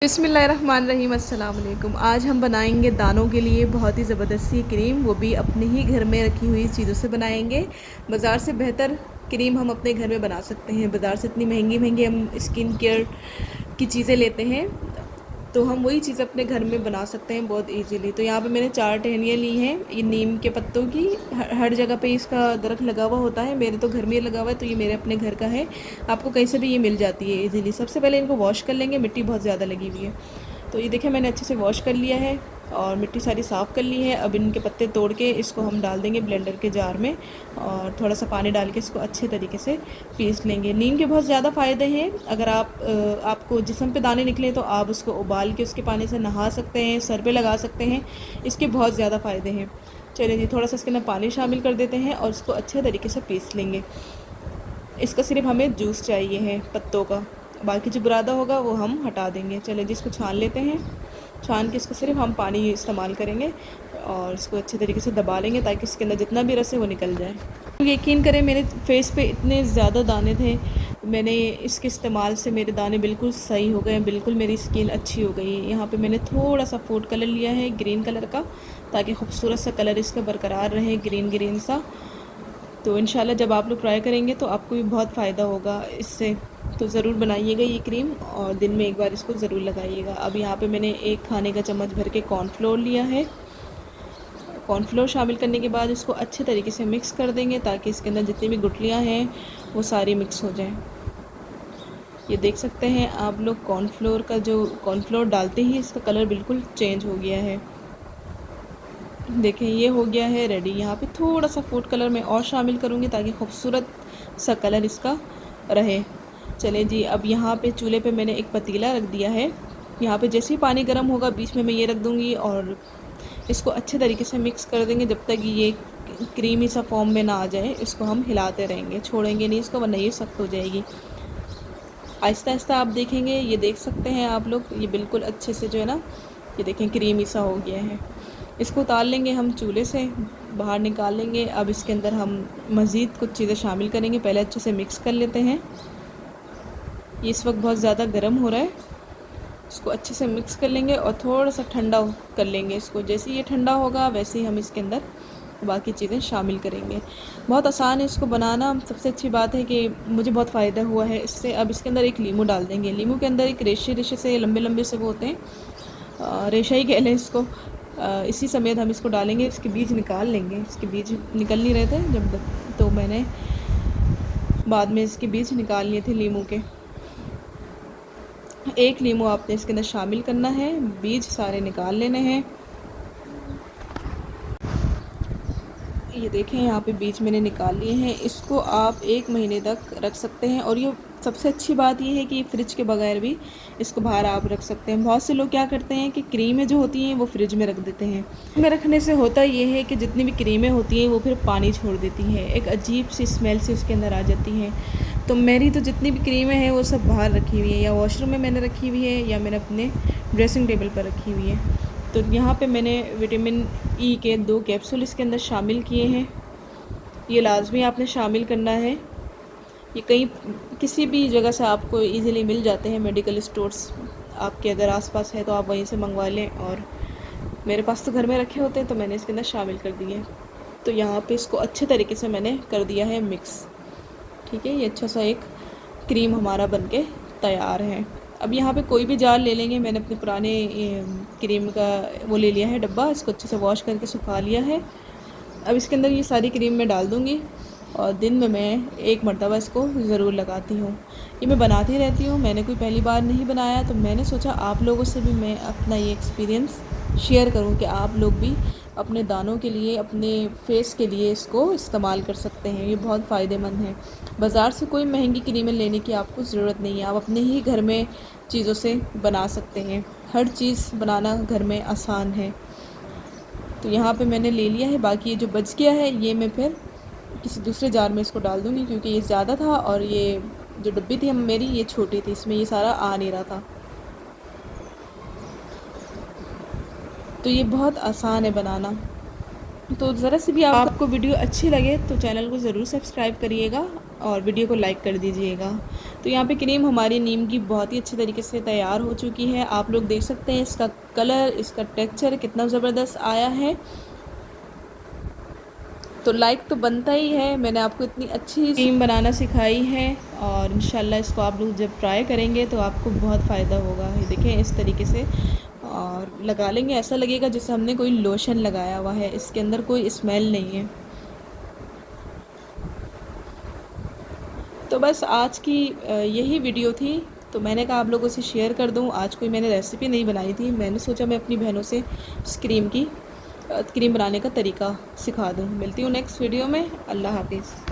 बिस्मिल्लाहिर्रहमानिर्रहीम, अस्सलाम वालेकुम। आज हम बनाएंगे दानों के लिए बहुत ही ज़बरदस्ती क्रीम, वो भी अपने ही घर में रखी हुई चीज़ों से बनाएंगे। बाज़ार से बेहतर क्रीम हम अपने घर में बना सकते हैं। बाज़ार से इतनी महंगी महंगी हम स्किन केयर की चीज़ें लेते हैं, तो हम वही चीज़ अपने घर में बना सकते हैं बहुत इजीली। तो यहाँ पे मैंने 4 टहनियाँ ली हैं ये नीम के पत्तों की। हर जगह पे इसका दरख्त लगा हुआ होता है, मेरे तो घर में लगा हुआ है, तो ये मेरे अपने घर का है। आपको कहीं से भी ये मिल जाती है इजीली। सबसे पहले इनको वॉश कर लेंगे, मिट्टी बहुत ज़्यादा लगी हुई है। तो ये देखिए मैंने अच्छे से वॉश कर लिया है और मिट्टी सारी साफ़ कर ली है। अब इनके पत्ते तोड़ के इसको हम डाल देंगे ब्लेंडर के जार में और थोड़ा सा पानी डाल के इसको अच्छे तरीके से पीस लेंगे। नीम के बहुत ज़्यादा फ़ायदे हैं। अगर आपको जिस्म पे दाने निकले तो आप उसको उबाल के उसके पानी से नहा सकते हैं, सर पे लगा सकते हैं। इसके बहुत ज़्यादा फ़ायदे हैं। चलिए जी, थोड़ा सा इसके अंदर पानी शामिल कर देते हैं और इसको अच्छे तरीके से पीस लेंगे। इसका सिर्फ हमें जूस चाहिए है पत्तों का, बाकी जो बुरादा होगा वो हम हटा देंगे। चलिए जी, इसको छान लेते हैं। छान के इसको सिर्फ हम पानी इस्तेमाल करेंगे और इसको अच्छे तरीके से दबा लेंगे ताकि इसके अंदर जितना भी रस है वो निकल जाए। यकीन करें, मेरे फेस पे इतने ज़्यादा दाने थे, मैंने इसके इस्तेमाल से मेरे दाने बिल्कुल सही हो गए, बिल्कुल मेरी स्किन अच्छी हो गई। यहाँ पे मैंने थोड़ा सा फूड कलर लिया है ग्रीन कलर का, ताकि खूबसूरत सा कलर इसका बरकरार रहे, ग्रीन ग्रीन सा। तो इंशाल्लाह जब आप लोग ट्राई करेंगे तो आपको भी बहुत फ़ायदा होगा इससे। तो ज़रूर बनाइएगा ये क्रीम और दिन में एक बार इसको ज़रूर लगाइएगा। अब यहाँ पे मैंने 1 खाने का चम्मच भर के कॉर्नफ्लोर लिया है। कॉर्नफ्लोर शामिल करने के बाद इसको अच्छे तरीके से मिक्स कर देंगे ताकि इसके अंदर जितनी भी गुठलियाँ हैं वो सारी मिक्स हो जाएं। ये देख सकते हैं आप लोग, कॉर्नफ्लोर डालते ही इसका कलर बिल्कुल चेंज हो गया है। देखें, ये हो गया है रेडी। यहाँ पे थोड़ा सा फूड कलर मैं और शामिल करूँगी ताकि खूबसूरत सा कलर इसका रहे। चलें जी, अब यहाँ पे चूल्हे पे मैंने एक पतीला रख दिया है। यहाँ पे जैसे ही पानी गर्म होगा बीच में मैं ये रख दूँगी और इसको अच्छे तरीके से मिक्स कर देंगे जब तक ये क्रीमी सा फॉर्म में ना आ जाए। इसको हम हिलाते रहेंगे, छोड़ेंगे नहीं इसको, वरना ये सख्त हो जाएगी। आहिस्ता आहिस्ता आप देखेंगे, ये देख सकते हैं आप लोग, ये बिल्कुल अच्छे से जो है ना, ये देखें क्रीमी सा हो गया है। इसको उतार लेंगे हम चूल्हे से, बाहर निकाल लेंगे। अब इसके अंदर हम मज़ीद कुछ चीज़ें शामिल करेंगे। पहले अच्छे से मिक्स कर लेते हैं। ये इस वक्त बहुत ज़्यादा गर्म हो रहा है। इसको अच्छे से मिक्स कर लेंगे और थोड़ा सा ठंडा कर लेंगे इसको। जैसे ये ठंडा होगा वैसे ही हम इसके अंदर बाकी चीज़ें शामिल करेंगे। बहुत आसान है इसको बनाना। सबसे अच्छी बात है कि मुझे बहुत फ़ायदा हुआ है इससे। अब इसके अंदर एक लीमू डाल देंगे। लीमू के अंदर एक रेशे रेशे से लंबे लंबे से वो होते हैं, रेशा ही कह लें इसको। इसी समेत हम इसको डालेंगे। इसके बीज निकाल लेंगे। इसके बीज निकल नहीं रहे थे जब तक, तो मैंने बाद में इसके बीज निकाल लिए थे लीमू के। एक लीमू आपने इसके अंदर शामिल करना है, बीज सारे निकाल लेने हैं। ये देखें, यहाँ पे बीज मैंने निकाल लिए हैं। इसको आप 1 महीने तक रख सकते हैं और ये सबसे अच्छी बात ये है कि फ्रिज के बगैर भी इसको बाहर आप रख सकते हैं। बहुत से लोग क्या करते हैं कि क्रीमें जो होती हैं वो फ्रिज में रख देते हैं। में रखने से होता ये है कि जितनी भी क्रीमें होती हैं वो फिर पानी छोड़ देती हैं, एक अजीब सी स्मेल से उसके अंदर आ जाती हैं। तो मेरी तो जितनी भी क्रीमें हैं वो सब बाहर रखी हुई है, या वॉशरूम में मैंने रखी हुई है या मैंने अपने ड्रेसिंग टेबल पर रखी हुई है। तो यहाँ पे मैंने विटामिन ई के 2 कैप्सूल इसके अंदर शामिल किए हैं। ये लाजमी आपने शामिल करना है। ये कहीं किसी भी जगह से आपको इजीली मिल जाते हैं, मेडिकल स्टोर्स आपके अगर आसपास है तो आप वहीं से मंगवा लें। और मेरे पास तो घर में रखे होते हैं तो मैंने इसके अंदर शामिल कर दिए। तो यहाँ पे इसको अच्छे तरीके से मैंने कर दिया है मिक्स। ठीक है, ये अच्छा सा एक क्रीम हमारा बनके तैयार है। अब यहाँ पे कोई भी जार ले लेंगे। मैंने अपने पुराने क्रीम का वो ले लिया है डब्बा, इसको अच्छे से वॉश करके सुखा लिया है। अब इसके अंदर ये सारी क्रीम मैं डाल दूँगी और दिन में मैं 1 मरतबा इसको ज़रूर लगाती हूँ। ये मैं बनाती रहती हूँ, मैंने कोई पहली बार नहीं बनाया, तो मैंने सोचा आप लोगों से भी मैं अपना ये एक्सपीरियंस शेयर करूँ कि आप लोग भी अपने दानों के लिए, अपने फेस के लिए इसको इस्तेमाल कर सकते हैं। ये बहुत फ़ायदेमंद है। बाज़ार से कोई महंगी क्रीमें लेने की आपको ज़रूरत नहीं है, आप अपने ही घर में चीज़ों से बना सकते हैं। हर चीज़ बनाना घर में आसान है। तो यहाँ पे मैंने ले लिया है। बाकी ये जो बच गया है ये मैं फिर किसी दूसरे जार में इसको डाल दूँगी, क्योंकि ये ज़्यादा था और ये जो डब्बी थी मेरी ये छोटी थी, इसमें ये सारा आ नहीं रहा था। तो ये बहुत आसान है बनाना। तो ज़रा सी भी आपको वीडियो अच्छी लगे तो चैनल को ज़रूर सब्सक्राइब करिएगा और वीडियो को लाइक कर दीजिएगा। तो यहाँ पे क्रीम हमारी नीम की बहुत ही अच्छे तरीके से तैयार हो चुकी है। आप लोग देख सकते हैं इसका कलर, इसका टेक्सचर कितना ज़बरदस्त आया है। तो लाइक तो बनता ही है, मैंने आपको इतनी अच्छी क्रीम बनाना सिखाई है और इंशाल्लाह इसको आप लोग जब ट्राई करेंगे तो आपको बहुत फ़ायदा होगा। ये देखें इस तरीके से और लगा लेंगे, ऐसा लगेगा जैसे हमने कोई लोशन लगाया हुआ है, इसके अंदर कोई स्मेल नहीं है। तो बस आज की यही वीडियो थी, तो मैंने कहा आप लोगों से शेयर कर दूं। आज कोई मैंने रेसिपी नहीं बनाई थी, मैंने सोचा मैं अपनी बहनों से इस क्रीम बनाने का तरीका सिखा दूं। मिलती हूँ नेक्स्ट वीडियो में। अल्लाह हाफिज़।